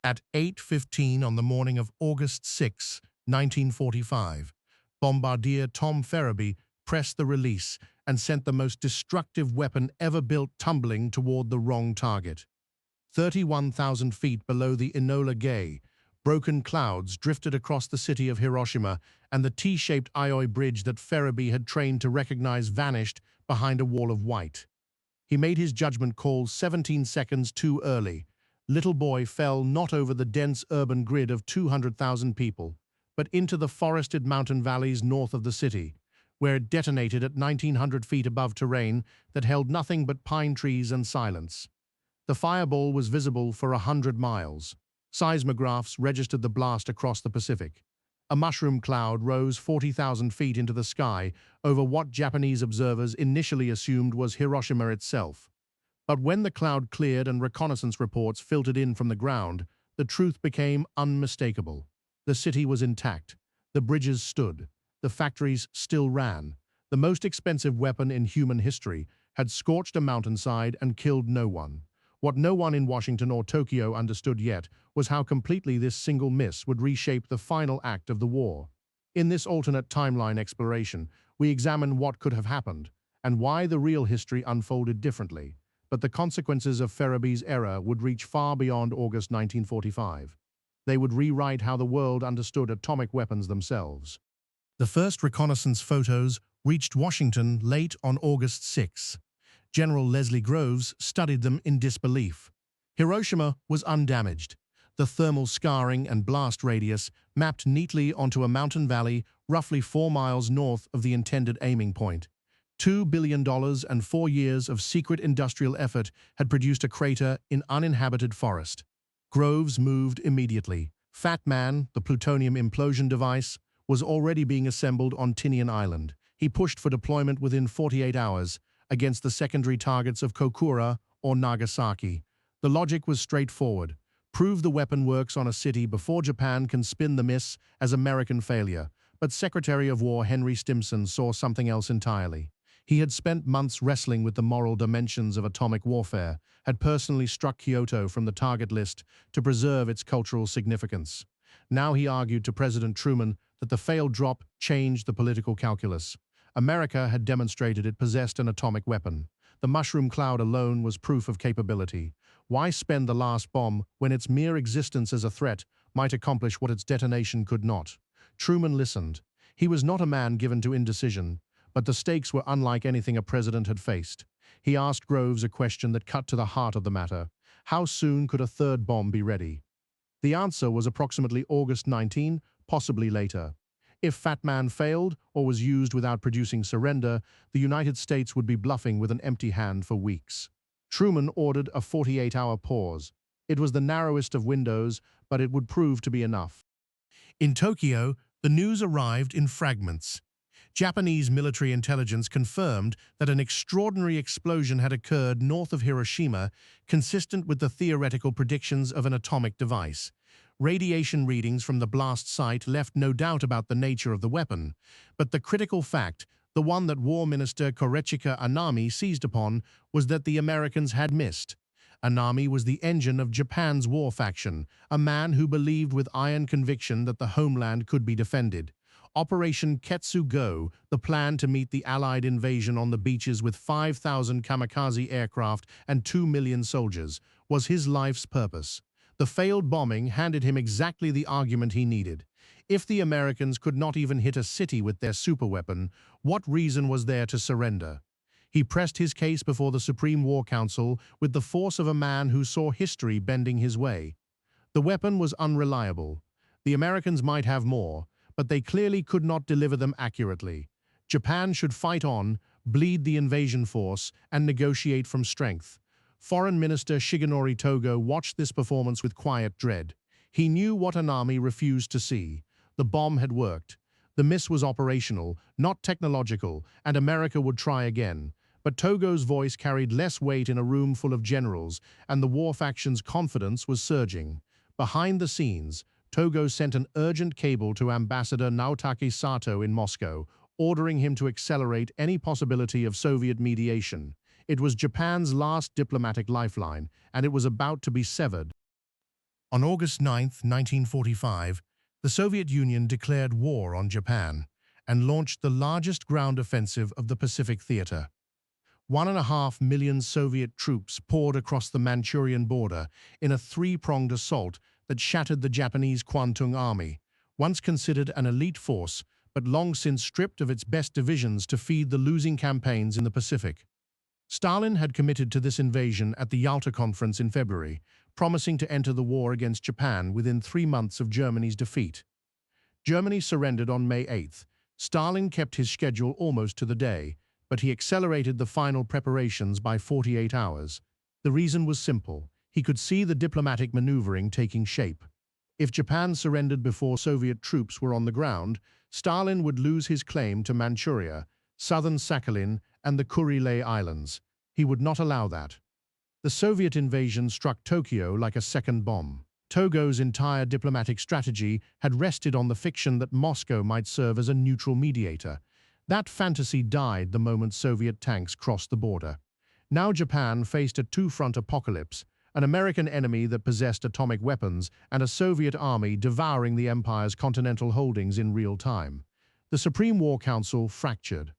At 8:15 on the morning of August 6, 1945, bombardier Tom Fhrer pressed the release and sent the most destructive weapon ever built tumbling toward the wrong target. 31,000 feet below the Enola Gay, broken clouds drifted across the city of Hiroshima, and the T-shaped Ioi bridge that Fhrer had trained to recognize vanished behind a wall of white. He made his judgment call 17 seconds too early. Little Boy fell not over the dense urban grid of 200,000 people, but into the forested mountain valleys north of the city, where it detonated at 1,900 feet above terrain that held nothing but pine trees and silence. The fireball was visible for 100 miles. Seismographs registered the blast across the Pacific. A mushroom cloud rose 40,000 feet into the sky over what Japanese observers initially assumed was Hiroshima itself. But when the cloud cleared and reconnaissance reports filtered in from the ground, the truth became unmistakable. The city was intact. The bridges stood. The factories still ran. The most expensive weapon in human history had scorched a mountainside and killed no one. What no one in Washington or Tokyo understood yet was how completely this single miss would reshape the final act of the war. In this alternate timeline exploration, we examine what could have happened and why the real history unfolded differently. But the consequences of Fhrer error would reach far beyond August 1945. They would rewrite how the world understood atomic weapons themselves. The first reconnaissance photos reached Washington late on August 6. General Leslie Groves studied them in disbelief. Hiroshima was undamaged. The thermal scarring and blast radius mapped neatly onto a mountain valley roughly 4 miles north of the intended aiming point. $2 billion and 4 years of secret industrial effort had produced a crater in uninhabited forest. Groves moved immediately. Fat Man, the plutonium implosion device, was already being assembled on Tinian Island. He pushed for deployment within 48 hours against the secondary targets of Kokura or Nagasaki. The logic was straightforward. Prove the weapon works on a city before Japan can spin the miss as American failure. But Secretary of War Henry Stimson saw something else entirely. He had spent months wrestling with the moral dimensions of atomic warfare, had personally struck Kyoto from the target list to preserve its cultural significance. Now he argued to President Truman that the failed drop changed the political calculus. America had demonstrated it possessed an atomic weapon. The mushroom cloud alone was proof of capability. Why spend the last bomb when its mere existence as a threat might accomplish what its detonation could not? Truman listened. He was not a man given to indecision, but the stakes were unlike anything a president had faced. He asked Groves a question that cut to the heart of the matter. How soon could a third bomb be ready? The answer was approximately August 19, possibly later. If Fat Man failed or was used without producing surrender, the United States would be bluffing with an empty hand for weeks. Truman ordered a 48-hour pause. It was the narrowest of windows, but it would prove to be enough. In Tokyo, the news arrived in fragments. Japanese military intelligence confirmed that an extraordinary explosion had occurred north of Hiroshima, consistent with the theoretical predictions of an atomic device. Radiation readings from the blast site left no doubt about the nature of the weapon, but the critical fact, the one that War Minister Korechika Anami seized upon, was that the Americans had missed. Anami was the engine of Japan's war faction, a man who believed with iron conviction that the homeland could be defended. Operation Ketsu-Go, the plan to meet the Allied invasion on the beaches with 5,000 kamikaze aircraft and 2 million soldiers, was his life's purpose. The failed bombing handed him exactly the argument he needed. If the Americans could not even hit a city with their superweapon, what reason was there to surrender? He pressed his case before the Supreme War Council with the force of a man who saw history bending his way. The weapon was unreliable. The Americans might have more, but they clearly could not deliver them accurately. Japan should fight on, bleed the invasion force, and negotiate from strength. Foreign Minister Shigenori Togo watched this performance with quiet dread. He knew what Anami refused to see. The bomb had worked. The miss was operational, not technological, and America would try again. But Togo's voice carried less weight in a room full of generals, and the war faction's confidence was surging. Behind the scenes, Togo sent an urgent cable to Ambassador Naotaki Sato in Moscow, ordering him to accelerate any possibility of Soviet mediation. It was Japan's last diplomatic lifeline, and it was about to be severed. On August 9, 1945, the Soviet Union declared war on Japan and launched the largest ground offensive of the Pacific Theater. 1.5 million Soviet troops poured across the Manchurian border in a three-pronged assault that shattered the Japanese Kwantung Army, once considered an elite force, but long since stripped of its best divisions to feed the losing campaigns in the Pacific. Stalin had committed to this invasion at the Yalta Conference in February, promising to enter the war against Japan within 3 months of Germany's defeat. Germany surrendered on May 8th. Stalin kept his schedule almost to the day, but he accelerated the final preparations by 48 hours. The reason was simple. He could see the diplomatic maneuvering taking shape. If Japan surrendered before Soviet troops were on the ground, Stalin would lose his claim to Manchuria, southern Sakhalin, and the Kuril Islands. He would not allow that. The Soviet invasion struck Tokyo like a second bomb. Togo's entire diplomatic strategy had rested on the fiction that Moscow might serve as a neutral mediator. That fantasy died the moment Soviet tanks crossed the border. Now Japan faced a two-front apocalypse, an American enemy that possessed atomic weapons and a Soviet army devouring the empire's continental holdings in real time. The Supreme War Council fractured.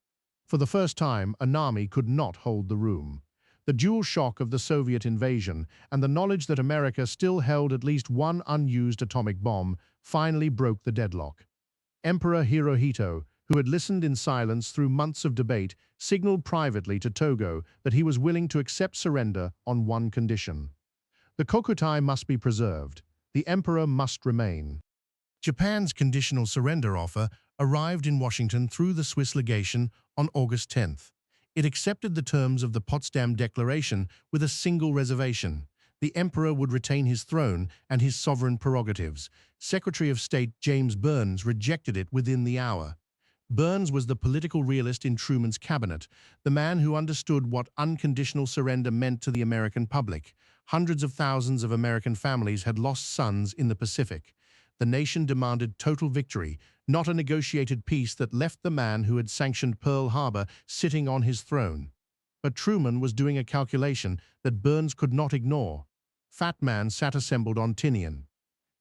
For the first time, an army could not hold the room. The dual shock of the Soviet invasion and the knowledge that America still held at least one unused atomic bomb finally broke the deadlock. Emperor Hirohito, who had listened in silence through months of debate, signaled privately to Togo that he was willing to accept surrender on one condition. The kokutai must be preserved. The emperor must remain. Japan's conditional surrender offer arrived in Washington through the Swiss legation on August 10th. It accepted the terms of the Potsdam Declaration with a single reservation. The emperor would retain his throne and his sovereign prerogatives. Secretary of State James Byrnes rejected it within the hour. Byrnes was the political realist in Truman's cabinet, the man who understood what unconditional surrender meant to the American public. Hundreds of thousands of American families had lost sons in the Pacific. The nation demanded total victory, not a negotiated peace that left the man who had sanctioned Pearl Harbor sitting on his throne. But Truman was doing a calculation that Byrnes could not ignore. Fat Man sat assembled on Tinian.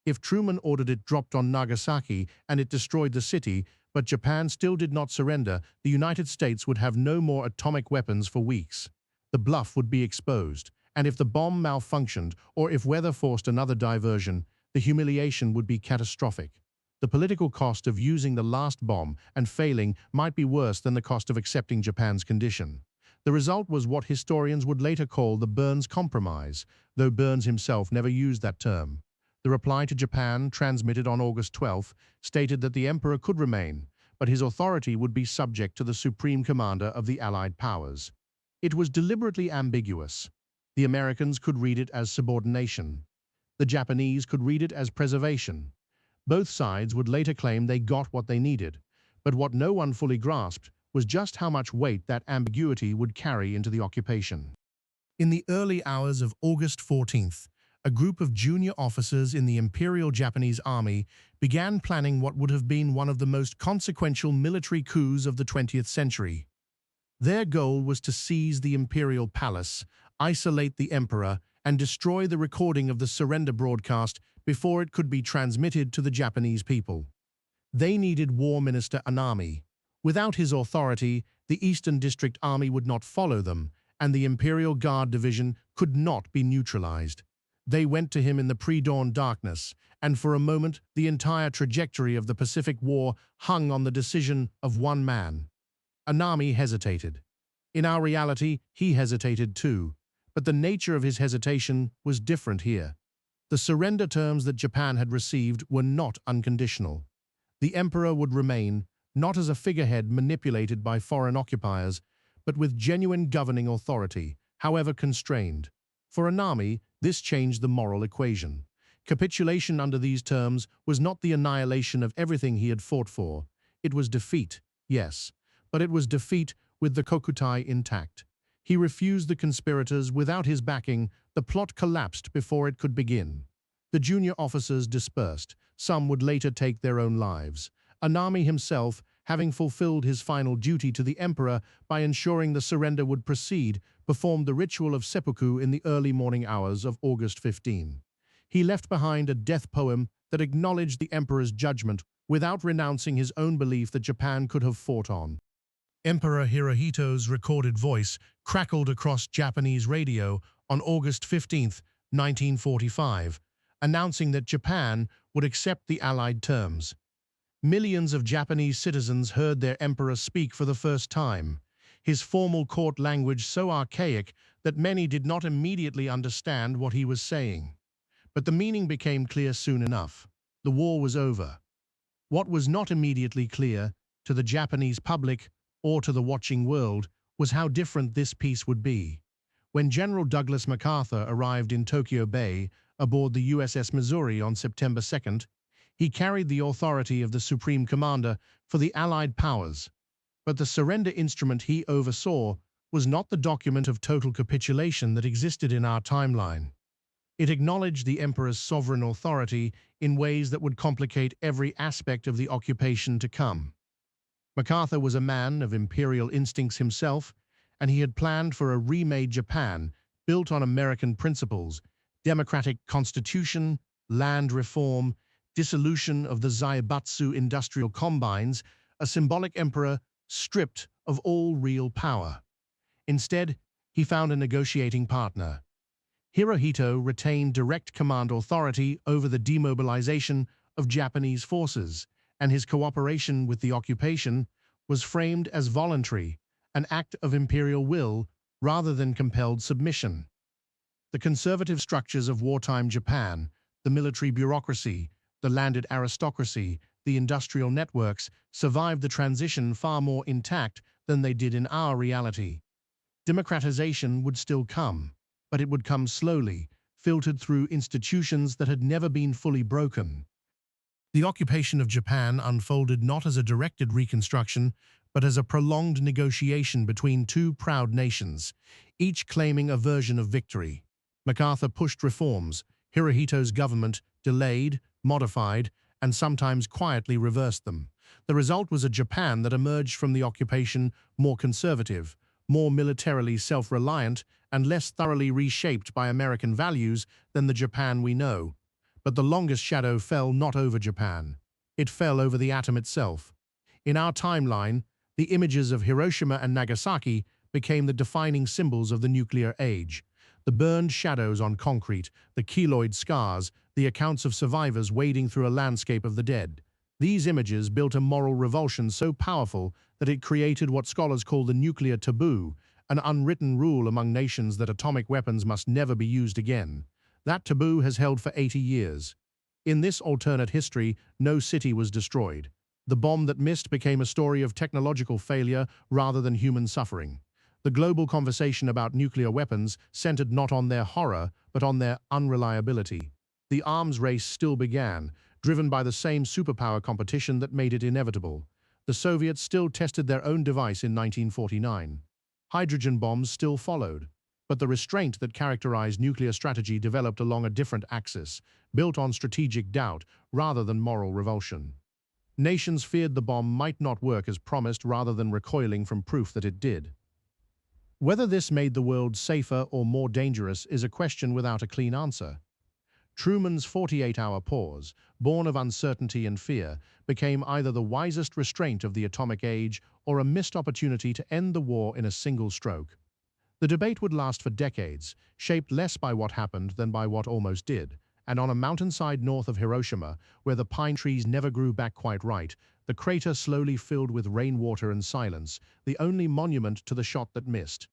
If Truman ordered it dropped on Nagasaki and it destroyed the city, but Japan still did not surrender, the United States would have no more atomic weapons for weeks. The bluff would be exposed, and if the bomb malfunctioned or if weather forced another diversion, the humiliation would be catastrophic. The political cost of using the last bomb and failing might be worse than the cost of accepting Japan's condition. The result was what historians would later call the Byrnes Compromise, though Byrnes himself never used that term. The reply to Japan, transmitted on August 12, stated that the emperor could remain, but his authority would be subject to the supreme commander of the Allied powers. It was deliberately ambiguous. The Americans could read it as subordination. The Japanese could read it as preservation. Both sides would later claim they got what they needed, but what no one fully grasped was just how much weight that ambiguity would carry into the occupation. In the early hours of August 14th, a group of junior officers in the Imperial Japanese Army began planning what would have been one of the most consequential military coups of the 20th century. Their goal was to seize the Imperial Palace, isolate the emperor, and destroy the recording of the surrender broadcast before it could be transmitted to the Japanese people. They needed War Minister Anami. Without his authority, the Eastern District Army would not follow them, and the Imperial Guard Division could not be neutralized. They went to him in the pre-dawn darkness, and for a moment the entire trajectory of the Pacific War hung on the decision of one man. Anami hesitated. In our reality, he hesitated too, but the nature of his hesitation was different here. The surrender terms that Japan had received were not unconditional. The emperor would remain, not as a figurehead manipulated by foreign occupiers, but with genuine governing authority, however constrained. For Anami, this changed the moral equation. Capitulation under these terms was not the annihilation of everything he had fought for. It was defeat, yes, but it was defeat with the kokutai intact. He refused the conspirators without his backing. The plot collapsed before it could begin. The junior officers dispersed. Some would later take their own lives. Anami himself, having fulfilled his final duty to the emperor by ensuring the surrender would proceed, performed the ritual of seppuku in the early morning hours of August 15. He left behind a death poem that acknowledged the emperor's judgment without renouncing his own belief that Japan could have fought on. Emperor Hirohito's recorded voice crackled across Japanese radio on August 15, 1945, announcing that Japan would accept the Allied terms. Millions of Japanese citizens heard their emperor speak for the first time, his formal court language so archaic that many did not immediately understand what he was saying. But the meaning became clear soon enough. The war was over. What was not immediately clear to the Japanese public or to the watching world was how different this peace would be. When General Douglas MacArthur arrived in Tokyo Bay aboard the USS Missouri on September 2nd, he carried the authority of the Supreme Commander for the Allied powers. But the surrender instrument he oversaw was not the document of total capitulation that existed in our timeline. It acknowledged the emperor's sovereign authority in ways that would complicate every aspect of the occupation to come. MacArthur was a man of imperial instincts himself, and he had planned for a remade Japan built on American principles: democratic constitution, land reform, dissolution of the Zaibatsu industrial combines, a symbolic emperor stripped of all real power. Instead, he found a negotiating partner. Hirohito retained direct command authority over the demobilization of Japanese forces, and his cooperation with the occupation was framed as voluntary, an act of imperial will rather than compelled submission. The conservative structures of wartime Japan, the military bureaucracy, the landed aristocracy, the industrial networks, survived the transition far more intact than they did in our reality. Democratization would still come, but it would come slowly, filtered through institutions that had never been fully broken. The occupation of Japan unfolded not as a directed reconstruction, but as a prolonged negotiation between two proud nations, each claiming a version of victory. MacArthur pushed reforms. Hirohito's government delayed, modified, and sometimes quietly reversed them. The result was a Japan that emerged from the occupation more conservative, more militarily self-reliant, and less thoroughly reshaped by American values than the Japan we know. But the longest shadow fell not over Japan. It fell over the atom itself. In our timeline, the images of Hiroshima and Nagasaki became the defining symbols of the nuclear age. The burned shadows on concrete, the keloid scars, the accounts of survivors wading through a landscape of the dead. These images built a moral revulsion so powerful that it created what scholars call the nuclear taboo, an unwritten rule among nations that atomic weapons must never be used again. That taboo has held for 80 years. In this alternate history, no city was destroyed. The bomb that missed became a story of technological failure rather than human suffering. The global conversation about nuclear weapons centered not on their horror, but on their unreliability. The arms race still began, driven by the same superpower competition that made it inevitable. The Soviets still tested their own device in 1949. Hydrogen bombs still followed. But the restraint that characterized nuclear strategy developed along a different axis, built on strategic doubt rather than moral revulsion. Nations feared the bomb might not work as promised rather than recoiling from proof that it did. Whether this made the world safer or more dangerous is a question without a clean answer. Truman's 48-hour pause, born of uncertainty and fear, became either the wisest restraint of the atomic age or a missed opportunity to end the war in a single stroke. The debate would last for decades, shaped less by what happened than by what almost did. And on a mountainside north of Hiroshima, where the pine trees never grew back quite right, the crater slowly filled with rainwater and silence, the only monument to the shot that missed.